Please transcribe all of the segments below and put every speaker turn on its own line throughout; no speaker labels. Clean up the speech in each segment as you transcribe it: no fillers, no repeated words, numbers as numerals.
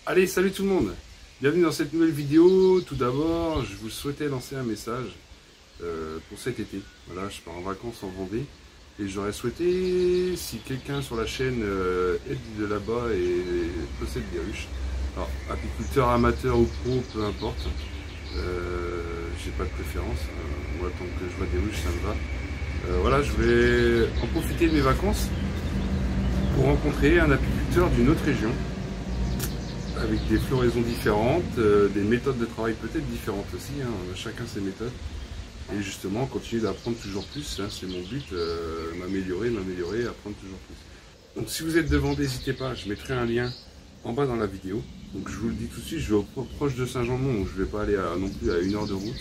Allez, salut tout le monde. Bienvenue dans cette nouvelle vidéo. Tout d'abord, je vous souhaitais lancer un message pour cet été. Voilà, je pars en vacances en Vendée et j'aurais souhaité, si quelqu'un sur la chaîne est de là-bas et possède des ruches, alors apiculteur, amateur ou pro, peu importe, j'ai pas de préférence. Moi, tant que je vois des ruches, ça me va. Voilà, je vais en profiter de mes vacances pour rencontrer un apiculteur d'une autre région, avec des floraisons différentes, des méthodes de travail peut-être différentes aussi, hein, chacun ses méthodes. Et justement, continuer d'apprendre toujours plus, hein, c'est mon but, m'améliorer, apprendre toujours plus. Donc si vous êtes devant, n'hésitez pas, je mettrai un lien en bas dans la vidéo. Donc je vous le dis tout de suite, je vais proche de Saint-Jean-de-Mont, donc je ne vais pas aller non plus à 1 heure de route.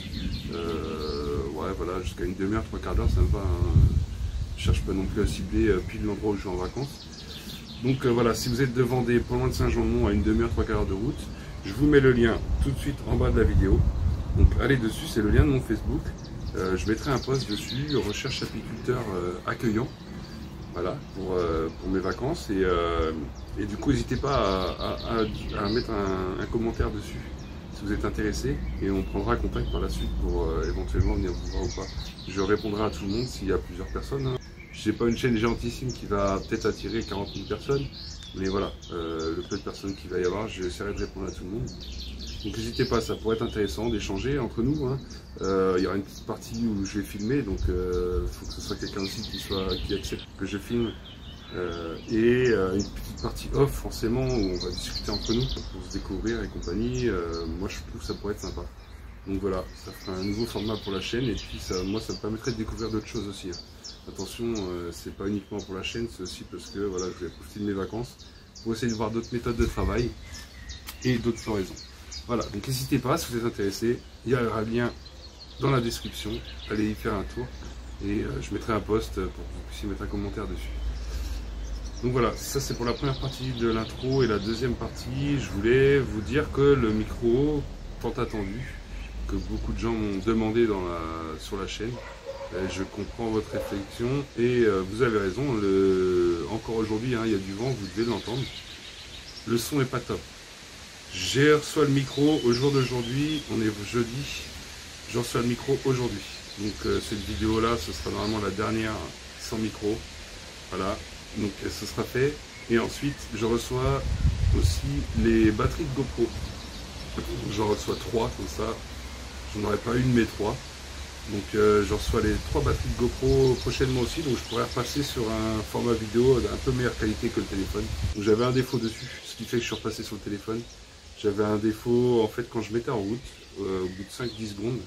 Ouais, voilà, jusqu'à une demi-heure, 3/4 d'heure, ça me va. Hein. Je cherche pas non plus à cibler pile l'endroit où je suis en vacances. Donc voilà, si vous êtes de Vendée, pas loin de Saint-Jean-de-Mont, à une demi-heure, 3/4 d'heure de route, je vous mets le lien tout de suite en bas de la vidéo. Donc allez dessus, c'est le lien de mon Facebook. Je mettrai un post dessus, recherche apiculteur accueillant, voilà, pour mes vacances. Et du coup, n'hésitez pas à mettre un commentaire dessus si vous êtes intéressé. Et on prendra contact par la suite pour éventuellement venir vous voir ou pas. Je répondrai à tout le monde s'il y a plusieurs personnes. Hein. Je n'ai pas une chaîne géantissime qui va peut-être attirer 40 000 personnes, mais voilà, le peu de personnes qu'il va y avoir, j'essaierai de répondre à tout le monde. Donc n'hésitez pas, ça pourrait être intéressant d'échanger entre nous. Hein. Il y aura une petite partie où je vais filmer, donc il faut que ce soit quelqu'un aussi qui accepte que je filme. Et une petite partie off forcément où on va discuter entre nous pour se découvrir et compagnie. Moi je trouve que ça pourrait être sympa. Donc voilà, ça fera un nouveau format pour la chaîne et puis moi ça me permettrait de découvrir d'autres choses aussi. Hein. Attention, c'est pas uniquement pour la chaîne, c'est aussi parce que voilà, je vais profiter de mes vacances pour essayer de voir d'autres méthodes de travail et d'autres floraisons. Voilà, donc n'hésitez pas si vous êtes intéressé, il y aura un lien dans la description, allez y faire un tour et je mettrai un post pour que vous puissiez mettre un commentaire dessus. Donc voilà, ça c'est pour la première partie de l'intro et la deuxième partie, je voulais vous dire que le micro tant attendu, que beaucoup de gens m'ont demandé sur la chaîne, je comprends votre réflexion et vous avez raison, encore aujourd'hui hein, il y a du vent, vous devez l'entendre, le son n'est pas top. J'ai reçu le micro au jour d'aujourd'hui, on est jeudi, je reçois le micro aujourd'hui. Donc cette vidéo là, ce sera normalement la dernière sans micro, voilà, donc ce sera fait. Et ensuite je reçois aussi les batteries de GoPro, j'en reçois 3 comme ça, j'en aurai pas une mais 3. Donc je reçois les 3 batteries de GoPro prochainement aussi, donc je pourrais repasser sur un format vidéo d'un peu meilleure qualité que le téléphone. Donc j'avais un défaut dessus, ce qui fait que je suis repassé sur le téléphone. J'avais un défaut en fait quand je mettais en route, au bout de 5-10 secondes,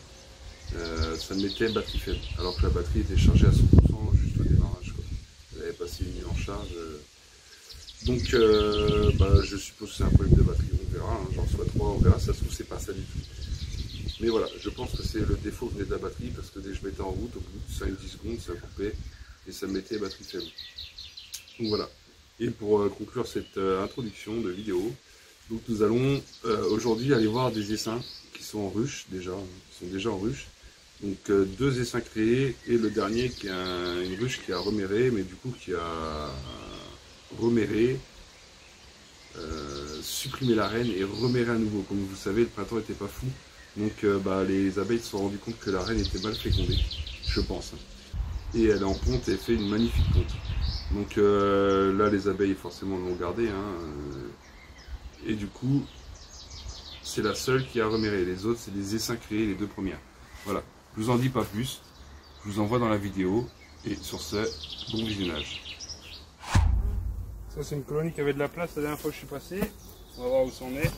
ça me mettait batterie faible, alors que la batterie était chargée à 100% juste au démarrage. Elle avait passé une nuit en charge. Donc je suppose que c'est un problème de batterie, on verra, hein. J'en reçois 3, on verra, ça se trouve c'est pas ça du tout. Mais voilà, je pense que c'est le défaut venait de la batterie parce que dès que je mettais en route, au bout de 5-10 secondes, ça coupait et ça me mettait batterie faible. Donc voilà. Et pour conclure cette introduction de vidéo, donc nous allons aujourd'hui aller voir des essaims qui sont en ruche déjà, en ruche. Donc 2 essaims créés et le dernier qui est une ruche qui a reméré, mais du coup qui a reméré, supprimé la reine et reméré à nouveau. Comme vous savez, le printemps n'était pas fou. Donc les abeilles se sont rendues compte que la reine était mal fécondée, je pense. Et elle est en ponte et fait une magnifique ponte. Donc là les abeilles forcément l'ont gardée. Hein, et du coup, c'est la seule qui a reméré. Les autres, c'est des essaims créés, les 2 premières. Voilà, je vous en dis pas plus. Je vous envoie dans la vidéo. Et sur ce, bon visionnage. Ça c'est une colonie qui avait de la place la dernière fois que je suis passé. On va voir où ça en est.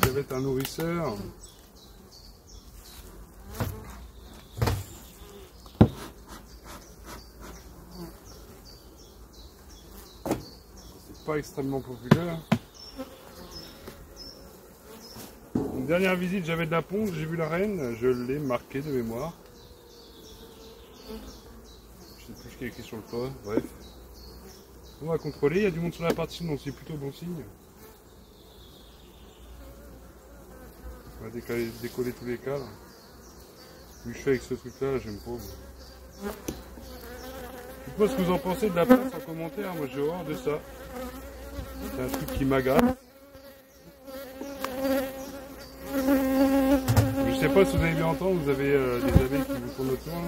J'avais un nourrisseur. C'est pas extrêmement populaire. Une dernière visite, j'avais de la ponte, j'ai vu la reine, je l'ai marqué de mémoire. Je sais plus ce qu'il y a écrit sur le toit, bref. On va contrôler, il y a du monde sur la partie, donc c'est plutôt bon signe. On va décoller tous les cadres. Vu que je fais avec ce truc là, j'aime pas. Dites-moi ce que vous en pensez de la place en commentaire, moi j'ai horreur de ça. c'est un truc qui m'agace. Je sais pas si vous avez bien entendu, vous avez des abeilles qui vous tournent autour. Là.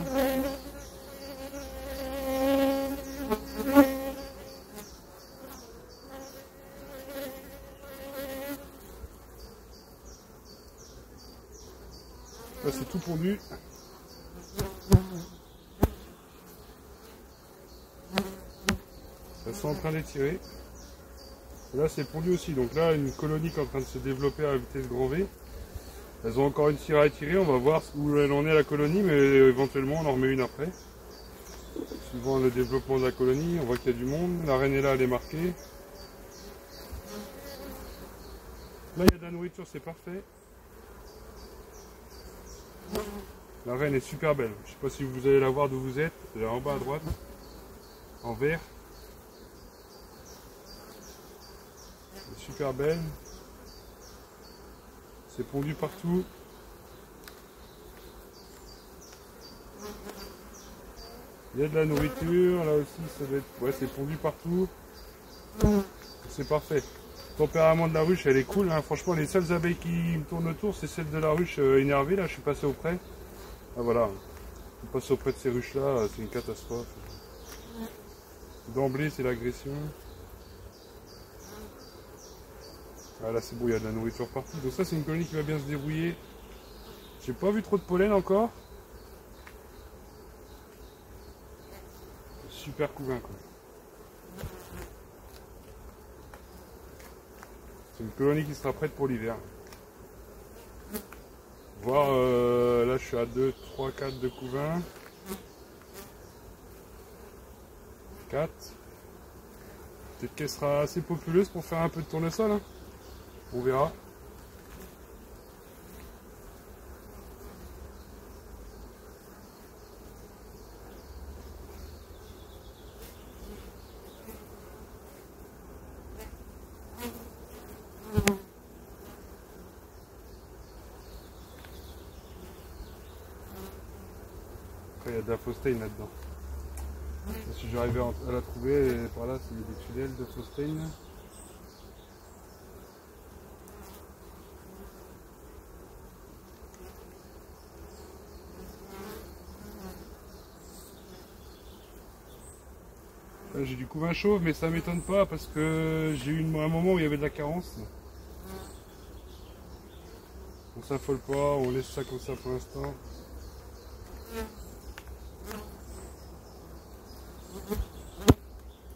Là c'est tout pondu. Elles sont en train d'étirer. Là c'est pondu aussi, donc là une colonie qui est en train de se développer à vitesse grand V. Elles ont encore une cire à étirer, on va voir où elle en est la colonie, mais éventuellement on en remet une après. Suivant le développement de la colonie, on voit qu'il y a du monde, la reine est là, elle est marquée. Là il y a de la nourriture, c'est parfait. La reine est super belle, je ne sais pas si vous allez la voir d'où vous êtes, elle est en bas à droite, en vert. Elle est super belle. C'est pondu partout. Il y a de la nourriture, là aussi ça doit être. Ouais, c'est pondu partout. C'est parfait. Le tempérament de la ruche, elle est cool. Hein. Franchement, les seules abeilles qui me tournent autour, c'est celle de la ruche énervée. Là, je suis passé auprès. Ah voilà. Je passe auprès de ces ruches-là, c'est une catastrophe. D'emblée, c'est l'agression. Ah là c'est bon, il y a de la nourriture partout. Donc ça c'est une colonie qui va bien se débrouiller. J'ai pas vu trop de pollen encore. Super couvain quoi. C'est une colonie qui sera prête pour l'hiver. Voir là je suis à 2, 3, 4 de couvain. 4. Peut-être qu'elle sera assez populeuse pour faire un peu de tournesol. Hein. On verra. Après, il y a de la Phostéine là-dedans. Si j'arrivais à la trouver, par là, c'est des tunnels de Phostéine. J'ai du couvain chauve, mais ça m'étonne pas parce que j'ai eu un moment où il y avait de la carence. On s'affole pas, on laisse ça comme ça pour l'instant.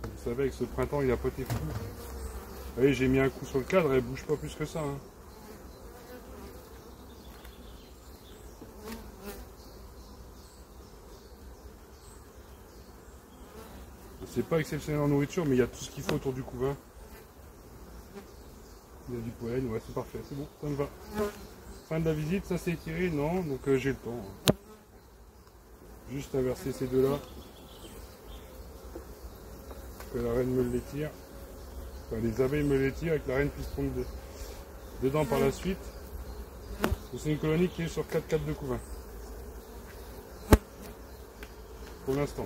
Vous savez, avec ce printemps, il a pas été fou. Vous voyez, j'ai mis un coup sur le cadre, elle bouge pas plus que ça. Hein. C'est pas exceptionnel en nourriture, mais il y a tout ce qu'il faut autour du couvain. Il y a du pollen, ouais, c'est parfait, c'est bon, ça me va. Fin de la visite, ça s'est étiré, non, donc j'ai le temps. Juste inverser ces deux-là. Que la reine me les tire. Enfin, les abeilles me les tirent et que la reine puisse prendre dedans par la suite. C'est une colonie qui est sur 4 de couvain. Pour l'instant.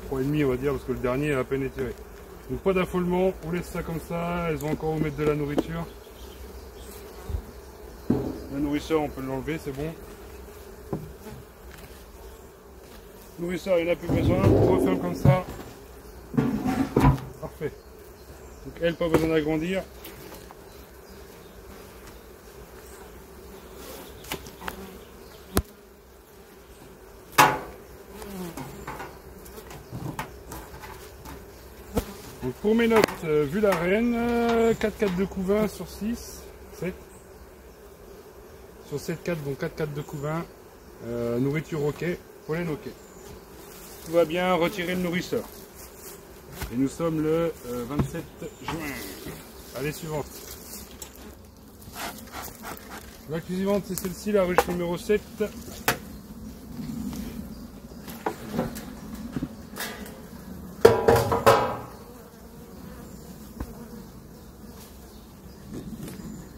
3,5 on va dire, parce que le dernier est à peine étiré. Donc pas d'affolement, on laisse ça comme ça, elles vont encore vous mettre de la nourriture. La nourriture on peut l'enlever, c'est bon. Nourriture, il n'y en a plus besoin, on referme comme ça. Parfait. Donc elle, pas besoin d'agrandir. Donc pour mes notes, vu la reine, 4 de couvain sur 6, 7. Sur 7 4, donc 4 de couvain, nourriture ok, pollen ok. Tout va bien, retirer le nourrisseur. Et nous sommes le 27 juin. Allez, suivante. La suivante, c'est celle-ci, la ruche numéro 7.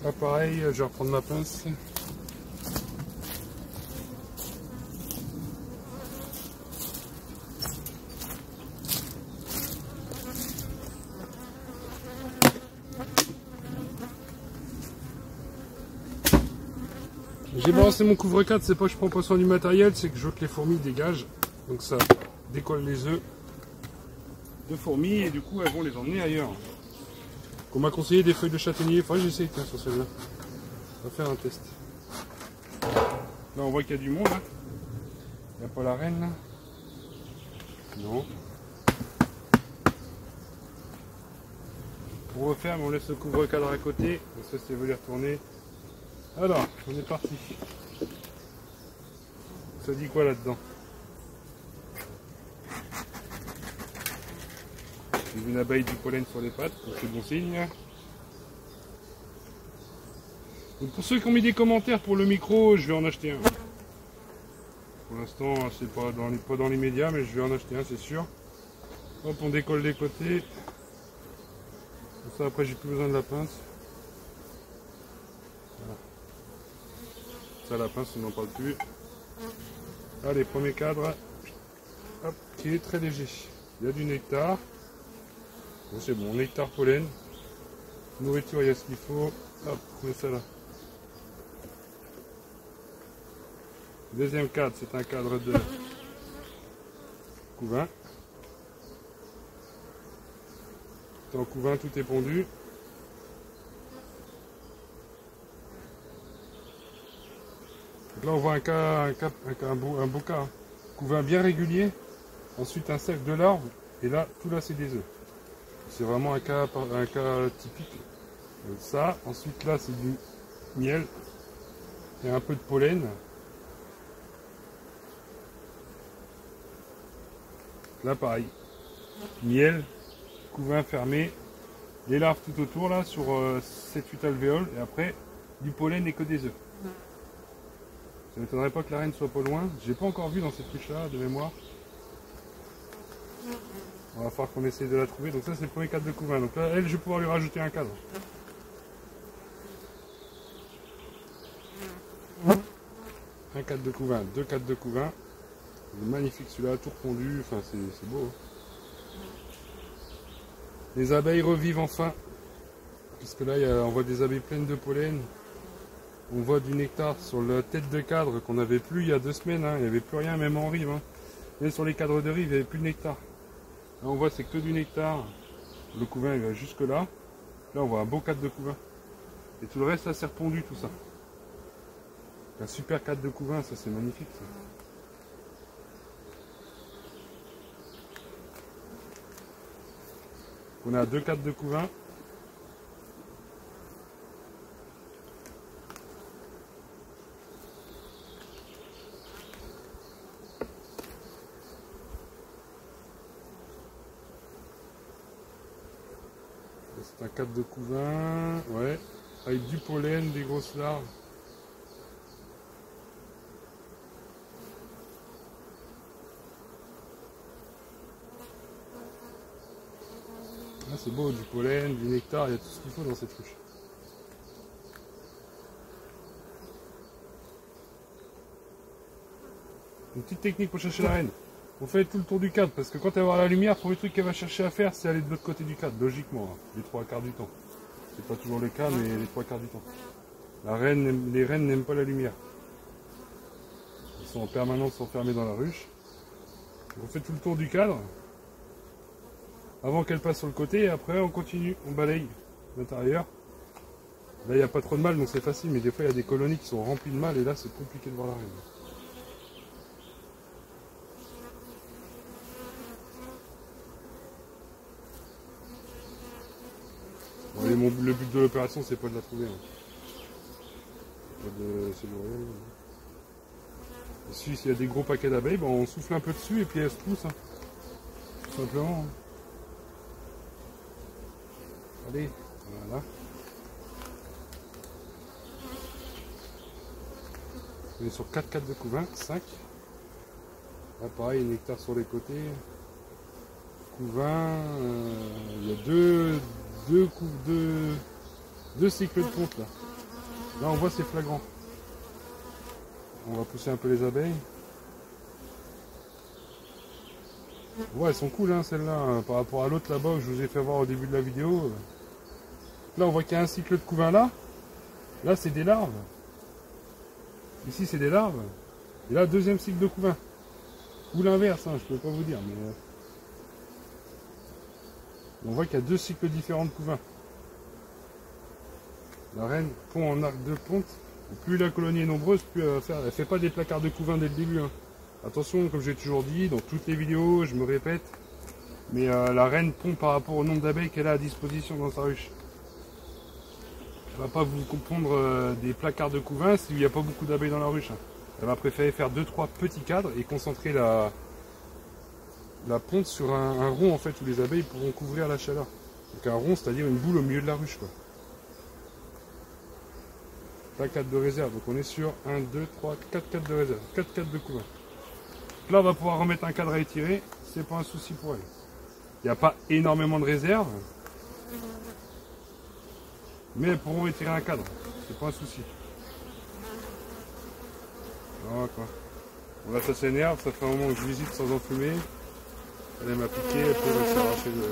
Là, pareil, je vais reprendre ma pince. J'ai balancé mon couvre-cadre, c'est pas que je prends pas soin du matériel, c'est que je veux que les fourmis dégagent. Donc ça décolle les œufs de fourmis et du coup elles vont les emmener ailleurs. On m'a conseillé des feuilles de châtaignier, enfin j'essaye sur celle-là. On va faire un test. Là on voit qu'il y a du monde. Hein. Il n'y a pas la reine là. Non. On referme, on laisse le couvre-cadre à côté. Ça c'est voulu retourner. Alors, on est parti. Ça dit quoi là-dedans? J'ai une abeille du pollen sur les pattes, donc c'est bon signe. Donc pour ceux qui ont mis des commentaires pour le micro, je vais en acheter un. Pour l'instant, c'est pas dans les médias, mais je vais en acheter un, c'est sûr. Hop, on décolle les côtés. Comme ça, après, j'ai plus besoin de la pince. Voilà. Ça, la pince, on n'en parle plus. Allez, premier cadre. Hop, qui est très léger. Il y a du nectar. Bon, c'est bon, nectar pollen. Nourriture, il y a ce qu'il faut. Hop, on met ça là. Deuxième cadre, c'est un cadre de couvain. En couvain, tout est pondu. Donc là, on voit un beau cas. Couvain bien régulier. Ensuite, un cercle de larves. Et là, tout là, c'est des œufs. C'est vraiment un cas typique. Ça. Ensuite, là, c'est du miel. Et un peu de pollen. Là, pareil. Miel. Couvain fermé, les larves tout autour là sur 7-8 alvéoles et après du pollen et que des œufs. Ça m'étonnerait pas que la reine soit pas loin. J'ai pas encore vu dans cette ruche là de mémoire. On va falloir qu'on essaye de la trouver. Donc ça c'est le premier cadre de couvain. Donc là elle je vais pouvoir lui rajouter un cadre. Un cadre de couvain, deux cadres de couvain. Il est magnifique celui-là, tout repondu, enfin c'est beau. Hein. Les abeilles revivent enfin, puisque là on voit des abeilles pleines de pollen, on voit du nectar sur la tête de cadre qu'on n'avait plus il y a 2 semaines, hein. Il n'y avait plus rien même en rive, hein. Même sur les cadres de rive il n'y avait plus de nectar. Là on voit c'est que du nectar, le couvain il va jusque là, là on voit un beau cadre de couvain, et tout le reste ça s'est repondu tout ça. Un super cadre de couvain, ça c'est magnifique ça. On a 2 cadres de couvain. C'est un cadre de couvain, ouais, avec du pollen, des grosses larves. Ah, c'est beau, du pollen, du nectar, il y a tout ce qu'il faut dans cette ruche. Une petite technique pour chercher la reine. On fait tout le tour du cadre, parce que quand elle va avoir la lumière, le premier truc qu'elle va chercher à faire, c'est aller de l'autre côté du cadre, logiquement, hein, les 3/4 du temps. C'est pas toujours le cas, mais les 3/4 du temps. Les reines n'aiment pas la lumière. Elles sont en permanence enfermées dans la ruche. Donc on fait tout le tour du cadre. Avant qu'elle passe sur le côté, et après on continue, on balaye l'intérieur. Là il n'y a pas trop de mâles donc c'est facile, mais des fois il y a des colonies qui sont remplies de mâles et là c'est compliqué de voir la reine. Bon, le but de l'opération c'est pas de la trouver. Hein. C'est le royaume. Ici s'il y a des gros paquets d'abeilles, bon, on souffle un peu dessus et puis elles se poussent. Hein. Tout simplement. Hein. Allez, voilà. On est sur 4 cadres de couvain, 5. Là pareil, nectar sur les côtés. Couvain, il y a deux cycles de ponte là. Là on voit c'est flagrant. On va pousser un peu les abeilles. Ouais, elles sont cool hein, celles-là, hein, par rapport à l'autre là-bas que je vous ai fait voir au début de la vidéo. Là on voit qu'il y a un cycle de couvain là. Là c'est des larves. Ici c'est des larves. Et là, deuxième cycle de couvain. Ou l'inverse, hein, je peux pas vous dire. Mais on voit qu'il y a deux cycles différents de couvain. La reine pond en arc de ponte. Et plus la colonie est nombreuse, plus elle va faire. Elle ne fait pas des placards de couvain dès le début. Hein. Attention, comme j'ai toujours dit, dans toutes les vidéos, je me répète, mais la reine pond par rapport au nombre d'abeilles qu'elle a à disposition dans sa ruche. Elle ne va pas vous pondre des placards de couvain s'il n'y a pas beaucoup d'abeilles dans la ruche. Hein. Elle va préférer faire 2-3 petits cadres et concentrer la ponte sur un rond en fait où les abeilles pourront couvrir la chaleur. Donc un rond, c'est-à-dire une boule au milieu de la ruche, quoi. Là, 4 de réserve, donc on est sur 1, 2, 3, 4 cadres de réserve, 4 cadres de couvain. Là, on va pouvoir remettre un cadre à étirer, c'est pas un souci pour elle. Il n'y a pas énormément de réserve, mais elles pourront étirer un cadre, c'est pas un souci. Voilà quoi. Bon, là, ça s'énerve, ça fait un moment que je visite sans enfumer. Elle m'a piqué, elle peut s'arracher le.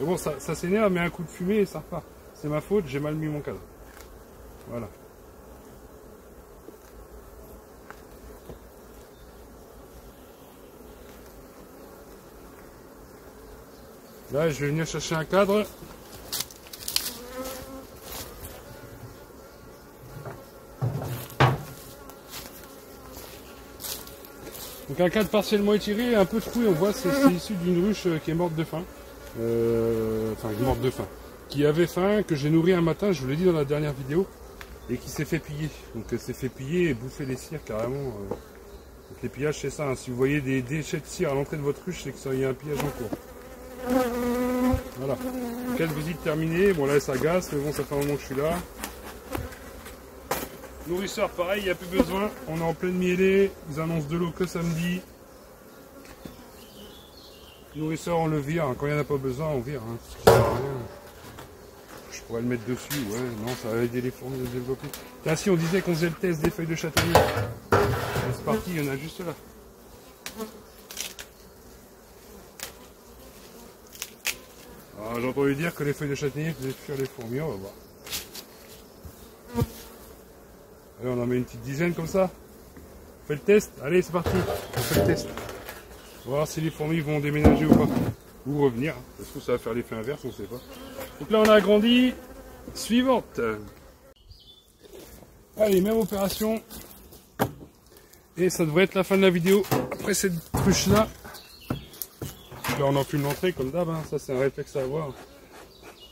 Mais bon, ça s'énerve, mais un coup de fumée et ça repart. C'est ma faute, j'ai mal mis mon cadre. Voilà. Là, je vais venir chercher un cadre. Donc un cadre partiellement étiré, un peu troué, on voit c'est issu d'une ruche qui est morte de faim. Enfin, morte de faim. Qui avait faim, que j'ai nourri un matin, je vous l'ai dit dans la dernière vidéo, et qui s'est fait piller. Donc s'est fait piller et bouffer les cires carrément. Donc les pillages c'est ça, hein. Si vous voyez des déchets de cire à l'entrée de votre ruche, c'est qu'il y a un pillage en cours. Voilà. 4 visites terminées, bon là elle s'agace, mais bon ça fait un moment que je suis là. Nourrisseur pareil, il n'y a plus besoin, on est en pleine mielée, ils annoncent de l'eau que samedi. Nourrisseur on le vire, hein. Quand il n'y en a pas besoin on vire. Hein. Ça sert à rien. Je pourrais le mettre dessus, ouais, non, ça va aider les fourmis à se développer. Tiens, si on disait qu'on faisait le test des feuilles de châtaignier. C'est parti, il y en a juste là. J'ai entendu dire que les feuilles de châtaignier faisaient fuir les fourmis, on va voir. Allez, on en met une petite dizaine comme ça. On fait le test, allez c'est parti, on fait le test. On va voir si les fourmis vont déménager ou pas. Ou revenir, ça se trouve ça va faire l'effet inverse, on ne sait pas. Donc là on a agrandi. Suivante. Allez, même opération. Et ça devrait être la fin de la vidéo. Après cette ruche là. Là on enfume l'entrée comme d'hab, hein. Ça c'est un réflexe à avoir.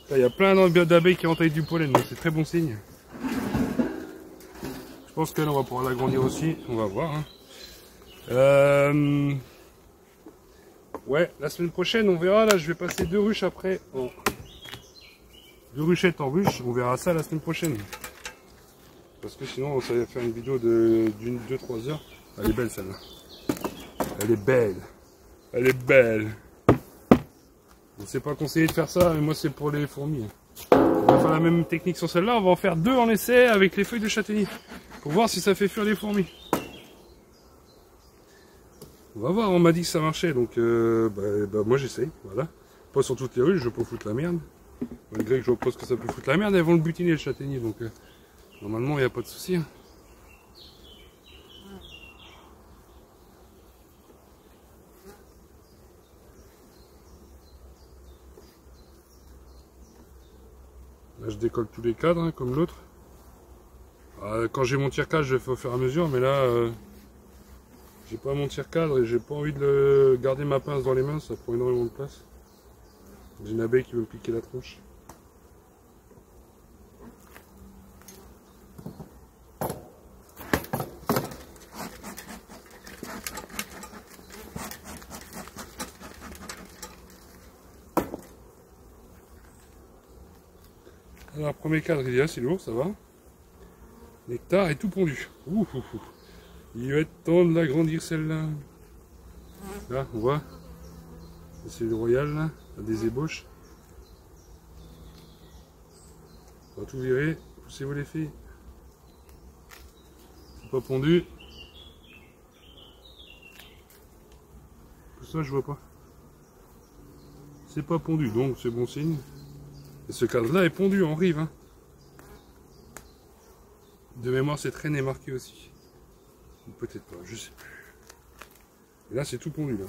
Là il y a plein d'abeilles qui entaillent du pollen, donc c'est très bon signe. Je pense que là on va pouvoir l'agrandir aussi, on va voir. Hein. Ouais, la semaine prochaine on verra, là je vais passer 2 ruches après. Bon. 2 ruchettes en ruche, on verra ça la semaine prochaine. Parce que sinon ça va faire une vidéo d'une 2-3 heures. Elle est belle celle-là. Elle est belle. Elle est belle. C'est pas conseillé de faire ça, mais moi c'est pour les fourmis. On va faire la même technique sur celle-là, on va en faire 2 en essai avec les feuilles de châtaignier. Pour voir si ça fait fuir les fourmis. On va voir, on m'a dit que ça marchait, donc moi j'essaye, voilà. Pas sur toutes les rues, je peux foutre la merde. Malgré que je pense que ça peut foutre la merde, elles vont le butiner le châtaignier, donc normalement il n'y a pas de souci. Hein. Là je décolle tous les cadres, hein, comme l'autre. Quand j'ai mon tire-cadre, je fais au fur et à mesure, mais là, j'ai pas mon tire-cadre et j'ai pas envie de garder ma pince dans les mains, ça prend énormément de place. J'ai une abeille qui veut me piquer la tronche. Alors, premier cadre, il est assez lourd, ça va. Nectar est tout pondu. Il va être temps de l'agrandir celle-là. Là, on voit. C'est le royal, là, à des ébauches. On va tout virer. Poussez-vous les filles. C'est pas pondu. Tout ça, je vois pas. C'est pas pondu, donc c'est bon signe. Et ce cadre-là est pondu en rive. Hein. De mémoire, cette reine est marquée aussi. Ou peut-être pas, je sais plus. Et là, c'est tout pondu, là.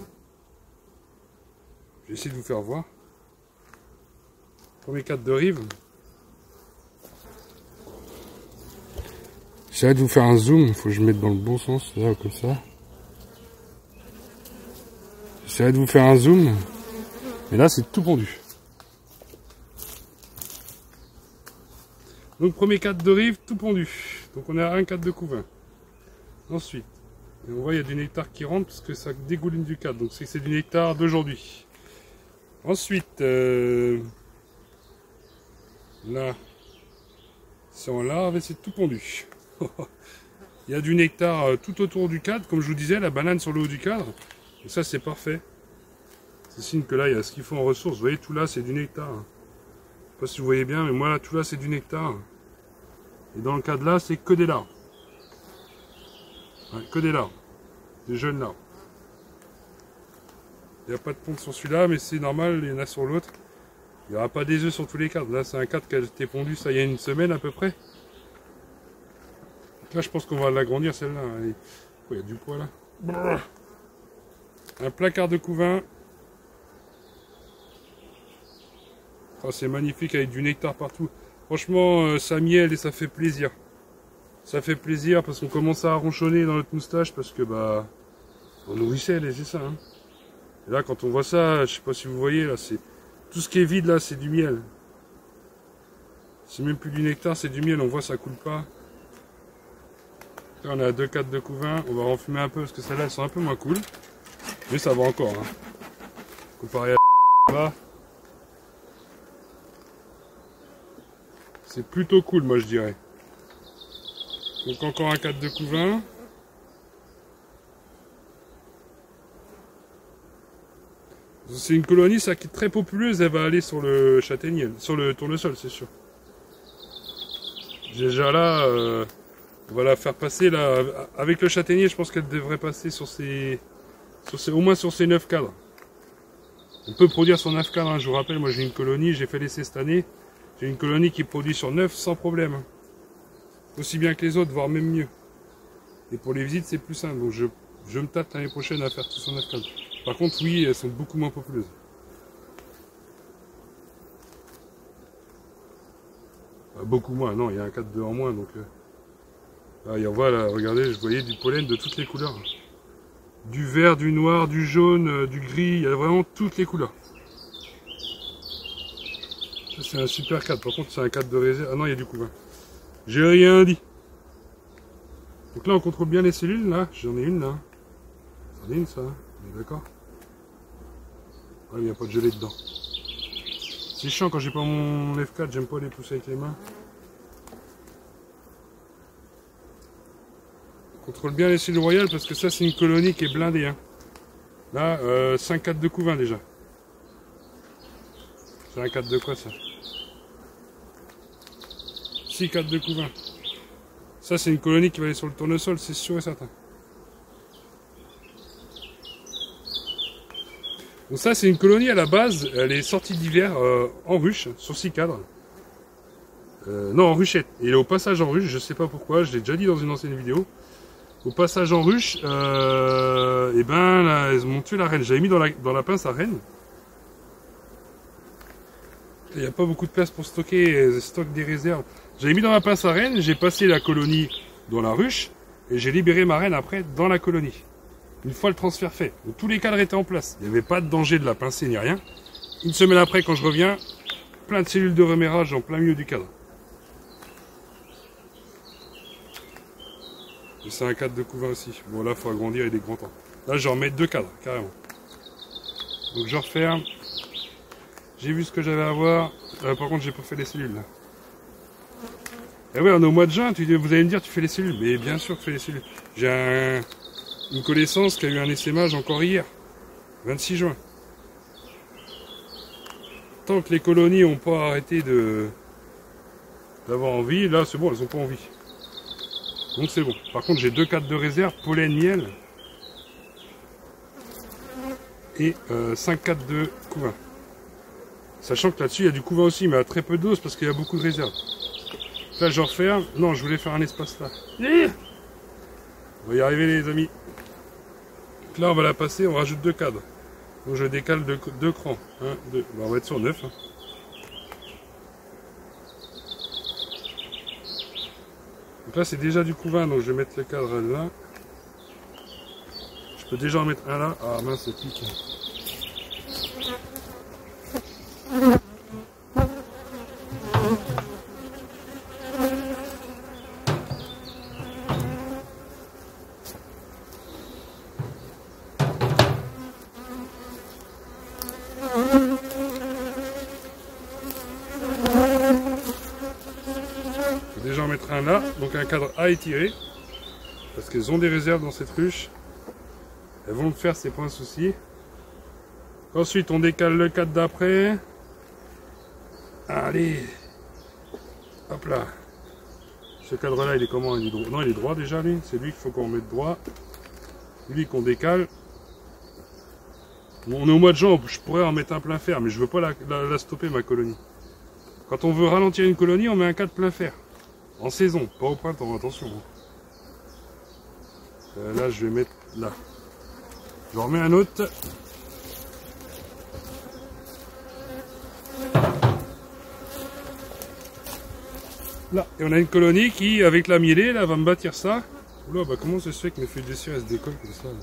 Je vais essayer de vous faire voir. Premier cadre de rive. J'essaie de vous faire un zoom, il faut que je mette dans le bon sens, là, comme ça. J'essaie de vous faire un zoom. Mais là, c'est tout pondu. Donc, premier cadre de rive, tout pondu. Donc, on est à un cadre de couvain. Ensuite, on voit il y a du nectar qui rentre parce que ça dégouline du cadre. Donc, c'est du nectar d'aujourd'hui. Ensuite, là, c'est en larve et c'est tout pondu. Il y a du nectar tout autour du cadre. Comme je vous disais, la banane sur le haut du cadre. Et ça, c'est parfait. C'est signe que là, il y a ce qu'il faut en ressources. Vous voyez, tout là, c'est du nectar. Je sais pas si vous voyez bien, mais moi, là, tout là, c'est du nectar. Et dans le cadre là, c'est que des larves. Ouais, que des larves. Des jeunes larves. Il n'y a pas de ponte sur celui-là, mais c'est normal, il y en a sur l'autre. Il n'y aura pas des œufs sur tous les cadres. Là, c'est un cadre qui a été pondu, ça, il y a une semaine à peu près. Donc là, je pense qu'on va l'agrandir, celle-là. Il y a du poids, là. Un placard de couvain. Oh, c'est magnifique, avec du nectar partout. Franchement, ça miel et ça fait plaisir. Ça fait plaisir parce qu'on commence à ronchonner dans notre moustache parce que, bah, on nourrissait, c'est ça, hein. Et là, quand on voit ça, je sais pas si vous voyez, là, c'est tout ce qui est vide, là, c'est du miel. C'est même plus du nectar, c'est du miel. On voit, ça coule pas. Là, on a 2 cadres de couvain. On va renfumer un peu parce que celles-là, elles sont un peu moins cool. Mais ça va encore, hein. Comparé à là, c'est plutôt cool, moi, je dirais. Donc, encore un cadre de couvain. C'est une colonie, ça, qui est très populeuse, elle va aller sur le châtaignier, sur le tournesol, c'est sûr. Déjà là, on va la faire passer, là, avec le châtaignier, je pense qu'elle devrait passer au moins sur ces 9 cadres. On peut produire sur 9 cadres, hein. Je vous rappelle, moi j'ai une colonie, j'ai fait l'essai cette année, j'ai une colonie qui produit sur 9 sans problème. Aussi bien que les autres, voire même mieux. Et pour les visites, c'est plus simple, donc je me tâte l'année prochaine à faire tout sur 9 cadres. Par contre, oui, elles sont beaucoup moins populeuses. Beaucoup moins, non, il y a un 4-2 en moins, donc... Là, on voit, là, regardez, je voyais du pollen de toutes les couleurs. Du vert, du noir, du jaune, du gris, il y a vraiment toutes les couleurs. Ça, c'est un super 4, par contre, c'est un 4 de réserve. Ah non, il y a du couvain. J'ai rien dit. Donc là, on contrôle bien les cellules, là. J'en ai une, là. J'en ai une, ça. On est d'accord? Ah, il n'y a pas de gelée dedans. C'est chiant quand j'ai pas mon F4, j'aime pas les pousser avec les mains. On contrôle bien les cellules royales parce que ça, c'est une colonie qui est blindée, hein. Là, 5 cadres de couvain déjà. C'est un cadre de quoi, ça? 6 cadres de couvain. Ça, c'est une colonie qui va aller sur le tournesol, c'est sûr et certain. Donc ça, c'est une colonie à la base, elle est sortie d'hiver en ruche, sur 6 cadres. Non, en ruchette. Et au passage en ruche, je sais pas pourquoi, je l'ai déjà dit dans une ancienne vidéo. Au passage en ruche, et ben là, elles m'ont tué la reine. J'avais mis dans la pince à reine. Il n'y a pas beaucoup de place pour stocker, elles stockent des réserves. J'avais mis dans la pince à reine, j'ai passé la colonie dans la ruche, et j'ai libéré ma reine après dans la colonie. Une fois le transfert fait, donc tous les cadres étaient en place. Il n'y avait pas de danger de la pincer ni rien. Une semaine après, quand je reviens, plein de cellules de remérage en plein milieu du cadre. Et c'est un cadre de couvain aussi. Bon là, il faut agrandir, il est grand temps. Là, je remets 2 cadres, carrément. Donc je referme. J'ai vu ce que j'avais à voir. Par contre, j'ai pas fait les cellules là. Et ouais, on est au mois de juin, vous allez me dire, tu fais les cellules. Mais bien sûr que je fais les cellules. J'ai une connaissance qui a eu un essaimage encore hier, 26 juin. Tant que les colonies n'ont pas arrêté d'avoir envie, là c'est bon, elles n'ont pas envie. Donc c'est bon. Par contre, j'ai 2 cadres de réserve, pollen, miel. Et 5 cadres de couvain. Sachant que là-dessus, il y a du couvain aussi, mais à très peu de doses parce qu'il y a beaucoup de réserves.
Là je referme. Non, je voulais faire un espace là. On va y arriver les amis. Donc là on va la passer, on rajoute 2 cadres. Donc je décale 2 crans. 1, 2. Bah, on va être sur 9. Hein. Donc là c'est déjà du couvain, donc je vais mettre le cadre là. Je peux déjà en mettre un là. Ah mince, c'est pique. Déjà en mettre un là, donc un cadre à étirer, parce qu'elles ont des réserves dans cette ruche, elles vont le faire, c'est pas un souci. Ensuite on décale le cadre d'après, allez, hop là, ce cadre là il est comment, il est droit. Non il est droit déjà lui, c'est lui qu'il faut qu'on mette droit, lui qu'on décale. Bon, on est au mois de juin, je pourrais en mettre un plein fer, mais je veux pas la stopper ma colonie. Quand on veut ralentir une colonie, on met un cadre plein fer. En saison, pas au printemps, attention. Là, je vais mettre là. Je remets un autre. Là, et on a une colonie qui, avec la mielée, là, va me bâtir ça. Oula, bah comment ça se fait que mes feuilles de cire, elles se décollent comme ça là.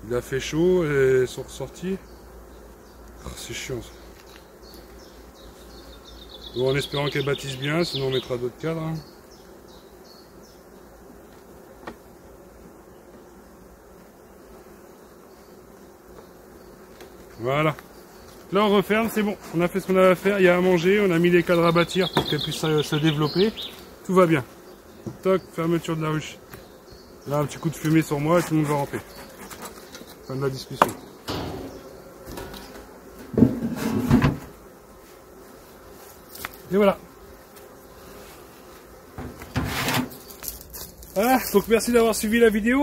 Il a fait chaud et elles sont ressorties. Oh, c'est chiant ça. Bon, en espérant qu'elle bâtisse bien, sinon on mettra d'autres cadres. Hein. Voilà. Là on referme, c'est bon. On a fait ce qu'on avait à faire, il y a à manger, on a mis les cadres à bâtir pour qu'elle puisse se développer. Tout va bien. Toc, fermeture de la ruche. Là un petit coup de fumée sur moi et tout le monde va rentrer. Fin de la discussion. Et voilà. Voilà, donc merci d'avoir suivi la vidéo.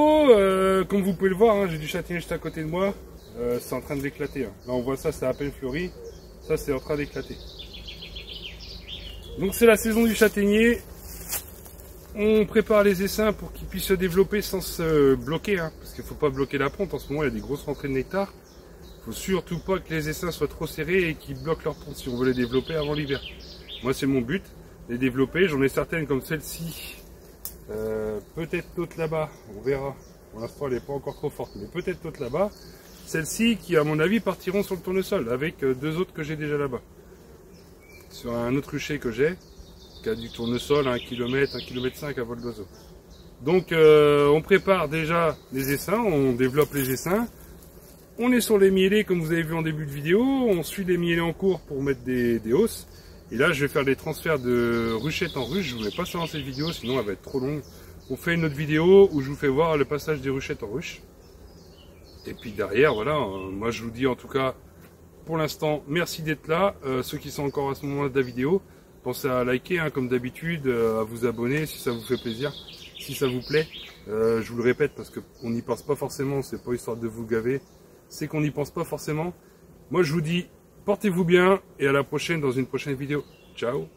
Comme vous pouvez le voir, hein, j'ai du châtaignier juste à côté de moi. C'est en train d'éclater. Hein. Là on voit ça, c'est à peine fleuri. Ça c'est en train d'éclater. Donc c'est la saison du châtaignier. On prépare les essaims pour qu'ils puissent se développer sans se bloquer. Hein, parce qu'il ne faut pas bloquer la ponte. En ce moment il y a des grosses rentrées de nectar. Il ne faut surtout pas que les essaims soient trop serrés et qu'ils bloquent leur ponte si on veut les développer avant l'hiver. Moi c'est mon but, les développer. J'en ai certaines comme celle-ci. Peut-être d'autres là-bas, on verra. Pour l'instant elle n'est pas encore trop forte, mais peut-être d'autres là-bas. Celles-ci qui à mon avis partiront sur le tournesol avec 2 autres que j'ai déjà là-bas. Sur un autre rucher que j'ai, qui a du tournesol à 1 km, 1,5 km à vol d'oiseau. Donc on prépare déjà les essaims, on développe les essaims. On est sur les mielés comme vous avez vu en début de vidéo, on suit les mielés en cours pour mettre des hausses. Et là je vais faire des transferts de ruchette en ruche, je ne vous mets pas ça dans cette vidéo sinon elle va être trop longue. On fait une autre vidéo où je vous fais voir le passage des ruchettes en ruche. Et puis derrière, voilà, moi je vous dis en tout cas, pour l'instant, merci d'être là. Ceux qui sont encore à ce moment-là de la vidéo, pensez à liker, hein, comme d'habitude, à vous abonner si ça vous fait plaisir, si ça vous plaît. Je vous le répète parce qu'on n'y pense pas forcément, c'est pas histoire de vous gaver, c'est qu'on n'y pense pas forcément. Moi je vous dis, portez-vous bien et à la prochaine dans une prochaine vidéo. Ciao!